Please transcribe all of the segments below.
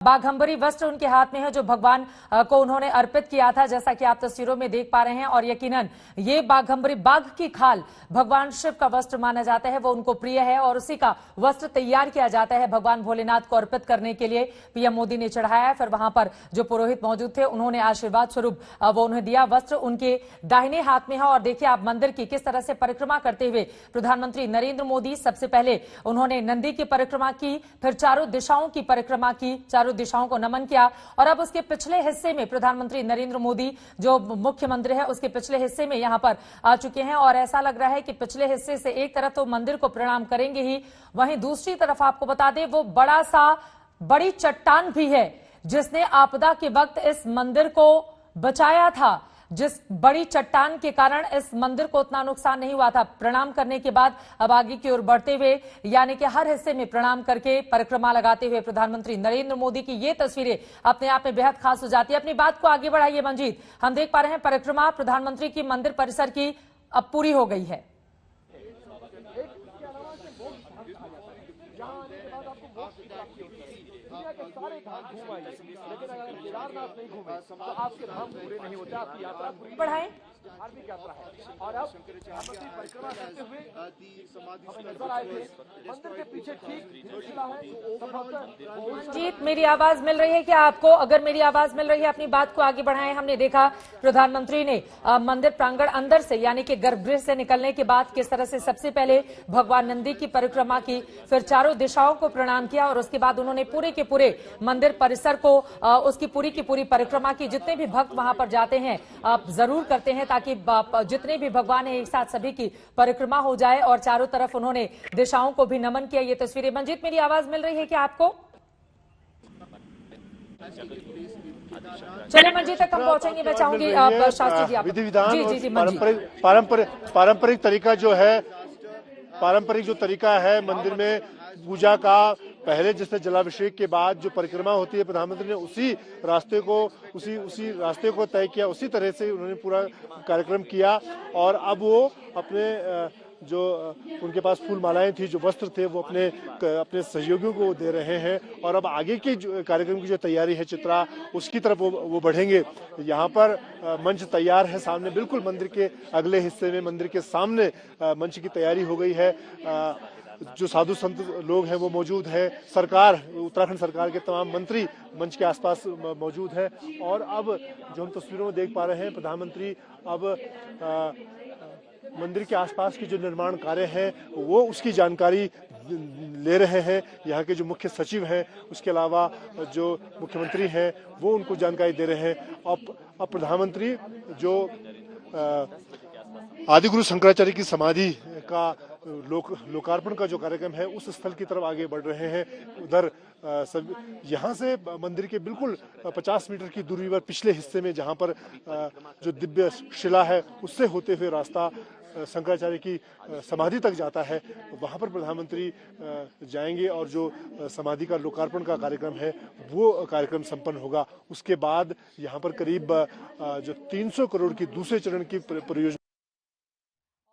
बाघंबरी वस्त्र उनके हाथ में है जो भगवान को उन्होंने अर्पित किया था, जैसा कि आप तस्वीरों में देख पा रहे हैं। और यकीनन ये बाघंबरी, बाघ की खाल भगवान शिव का वस्त्र माना जाता है, वो उनको प्रिय है और उसी का वस्त्र तैयार किया जाता है भगवान भोलेनाथ को अर्पित करने के लिए। पीएम मोदी ने चढ़ाया है, फिर वहां पर जो पुरोहित मौजूद थे उन्होंने आशीर्वाद स्वरूप वो उन्हें दिया। वस्त्र उनके दाहिने हाथ में है और देखिए आप मंदिर की किस तरह से परिक्रमा करते हुए प्रधानमंत्री नरेंद्र मोदी सबसे पहले उन्होंने नंदी की परिक्रमा की, फिर चारों दिशाओं की परिक्रमा की, चारों दिशाओं को नमन किया और अब उसके पिछले हिस्से में प्रधानमंत्री नरेंद्र मोदी जो मुख्य मंदिर है उसके पिछले हिस्से में यहां पर आ चुके हैं। और ऐसा लग रहा है कि पिछले हिस्से से एक तरफ तो मंदिर को प्रणाम करेंगे ही, वहीं दूसरी तरफ आपको बता दें वो बड़ी चट्टान भी है जिसने आपदा के वक्त इस मंदिर को बचाया था, जिस बड़ी चट्टान के कारण इस मंदिर को उतना नुकसान नहीं हुआ था। प्रणाम करने के बाद अब आगे की ओर बढ़ते हुए यानी कि हर हिस्से में प्रणाम करके परिक्रमा लगाते हुए प्रधानमंत्री नरेंद्र मोदी की ये तस्वीरें अपने आप में बेहद खास हो जाती है। अपनी बात को आगे बढ़ाइए मंजीत। हम देख पा रहे हैं परिक्रमा प्रधानमंत्री की मंदिर परिसर की अब पूरी हो गई है। सारे धाम घूम आए, लेकिन अगर केदारनाथ नहीं घूमे तो आपके धाम पूरे नहीं होते, आपकी यात्रा पूरी बढ़ाएं। धार्मिक यात्रा है। और अब परिक्रमा करते हुए हमें नजर आए थे मंदिर के पीछे ठीक शिला है। मंजीत मेरी आवाज मिल रही है क्या आपको? अगर मेरी आवाज मिल रही है अपनी बात को आगे बढ़ाएं। हमने देखा प्रधानमंत्री ने मंदिर प्रांगण अंदर से यानी कि गर्भगृह से निकलने के बाद किस तरह से सबसे पहले भगवान नंदी की परिक्रमा की, फिर चारों दिशाओं को प्रणाम किया और उसके बाद उन्होंने पूरे के पूरे मंदिर परिसर को उसकी पूरी की पूरी परिक्रमा की। जितने भी भक्त वहां पर जाते हैं जरूर करते हैं ताकि जितने भी भगवान है एक साथ सभी की परिक्रमा हो जाए और चारों तरफ उन्होंने दिशाओं को भी नमन किया। ये तस्वीरें मंजीत मेरी आवाज मिल रही है क्या आपको? चलिए मंजीत तक हम पहुंचेंगे। मैं चाहूंगी शास्त्री जी आप विधि विधान जी जी जी पारंपरिक तरीका जो है, पारंपरिक जो तरीका है मंदिर में पूजा का, पहले जैसे जलाभिषेक के बाद जो परिक्रमा होती है प्रधानमंत्री ने उसी रास्ते को तय किया, उसी तरह से उन्होंने पूरा कार्यक्रम किया। और अब वो अपने जो उनके पास फूल मालाएं थी, जो वस्त्र थे, वो अपने सहयोगियों को दे रहे हैं। और अब आगे की जो कार्यक्रम की जो तैयारी है चित्रा, उसकी तरफ वो बढ़ेंगे। यहाँ पर मंच तैयार है सामने, बिल्कुल मंदिर के अगले हिस्से में मंदिर के सामने मंच की तैयारी हो गई है। जो साधु संत लोग हैं वो मौजूद है, सरकार, उत्तराखंड सरकार के तमाम मंत्री मंच के आसपास मौजूद है। और अब जो हम तस्वीरों में देख पा रहे हैं, प्रधानमंत्री अब मंदिर के आसपास की जो निर्माण कार्य हैं वो उसकी जानकारी ले रहे हैं। यहाँ के जो मुख्य सचिव हैं, उसके अलावा जो मुख्यमंत्री हैं वो उनको जानकारी दे रहे हैं। अब प्रधानमंत्री जो आदिगुरु शंकराचार्य की समाधि का लोकार्पण का जो कार्यक्रम है उस स्थल की तरफ आगे बढ़ रहे हैं। उधर सब यहाँ से मंदिर के बिल्कुल 50 मीटर की दूरी पर पिछले हिस्से में जहाँ पर जो दिव्य शिला है उससे होते हुए रास्ता शंकराचार्य की समाधि तक जाता है, वहाँ पर प्रधानमंत्री जाएंगे और जो समाधि का लोकार्पण का कार्यक्रम है वो कार्यक्रम संपन्न होगा। उसके बाद यहाँ पर करीब जो 300 करोड़ की दूसरे चरण की परियोजना।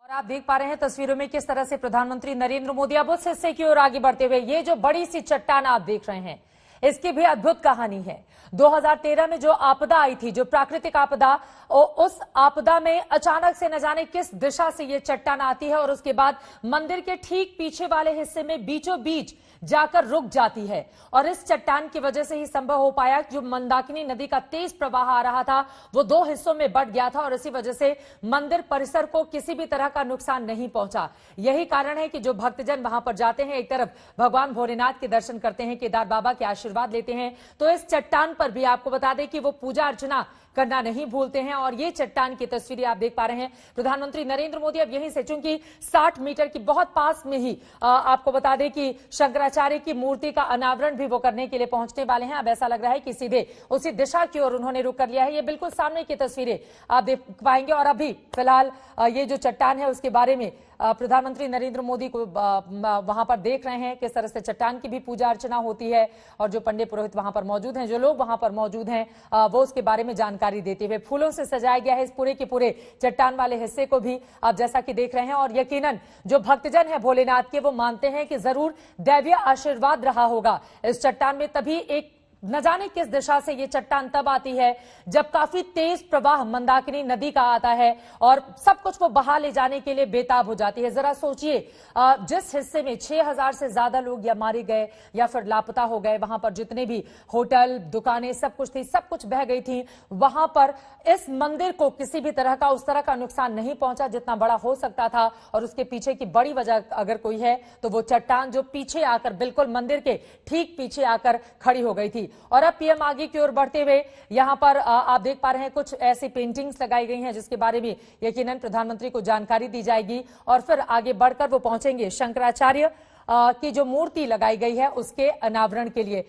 और आप देख पा रहे हैं तस्वीरों में किस तरह से प्रधानमंत्री नरेंद्र मोदी अब उस हिस्से की ओर आगे बढ़ते हुए, ये जो बड़ी सी चट्टान आप देख रहे हैं इसकी भी अद्भुत कहानी है। 2013 में जो आपदा आई थी, जो प्राकृतिक आपदा, उस आपदा में अचानक से न जाने किस दिशा से ये चट्टान आती है और उसके बाद मंदिर के ठीक पीछे वाले हिस्से में बीचों बीच जाकर रुक जाती है। और इस चट्टान की वजह से ही संभव हो पाया जो मंदाकिनी नदी का तेज प्रवाह आ रहा था वो दो हिस्सों में बंट गया था और इसी वजह से मंदिर परिसर को किसी भी तरह का नुकसान नहीं पहुंचा। यही कारण है कि जो भक्तजन वहां पर जाते हैं, एक तरफ भगवान भोलेनाथ के दर्शन करते हैं, केदार बाबा के आशीर्वाद लेते हैं, तो इस चट्टान पर भी आपको बता दें कि वो पूजा अर्चना करना नहीं भूलते हैं। और ये चट्टान की तस्वीरें आप देख पा रहे हैं। प्रधानमंत्री नरेंद्र मोदी अब यहीं से, चूंकि 60 मीटर की बहुत पास में ही आपको बता दें कि शंकराचार्य की मूर्ति का अनावरण भी वो करने के लिए पहुंचने वाले हैं। अब ऐसा लग रहा है कि सीधे उसी दिशा की ओर उन्होंने रुख कर लिया है। ये बिल्कुल सामने की तस्वीरें आप देख पाएंगे। और अभी फिलहाल ये जो चट्टान है उसके बारे में प्रधानमंत्री नरेंद्र मोदी को वहां पर देख रहे हैं किस तरह से चट्टान की भी पूजा अर्चना होती है और जो पंडित पुरोहित वहां पर मौजूद हैं, जो लोग वहां पर मौजूद हैं, वो उसके बारे में जानकारी देते हुए फूलों से सजाया गया है इस पूरे के पूरे चट्टान वाले हिस्से को भी आप जैसा कि देख रहे हैं। और यकीनन जो भक्तजन है भोलेनाथ के, वो मानते हैं कि जरूर दैवीय आशीर्वाद रहा होगा इस चट्टान में, तभी एक न जाने किस दिशा से ये चट्टान तब आती है जब काफी तेज प्रवाह मंदाकिनी नदी का आता है और सब कुछ वो बहा ले जाने के लिए बेताब हो जाती है। जरा सोचिए, जिस हिस्से में 6000 से ज्यादा लोग या मारे गए या फिर लापता हो गए, वहां पर जितने भी होटल, दुकानें, सब कुछ थी, सब कुछ बह गई थी। वहां पर इस मंदिर को किसी भी तरह का उस तरह का नुकसान नहीं पहुंचा जितना बड़ा हो सकता था, और उसके पीछे की बड़ी वजह अगर कोई है तो वो चट्टान जो पीछे आकर, बिल्कुल मंदिर के ठीक पीछे आकर खड़ी हो गई थी। और अब पीएम आगे की ओर बढ़ते हुए यहां पर आप देख पा रहे हैं कुछ ऐसी पेंटिंग्स लगाई गई हैं जिसके बारे में यकीनन प्रधानमंत्री को जानकारी दी जाएगी और फिर आगे बढ़कर वो पहुंचेंगे शंकराचार्य की जो मूर्ति लगाई गई है उसके अनावरण के लिए।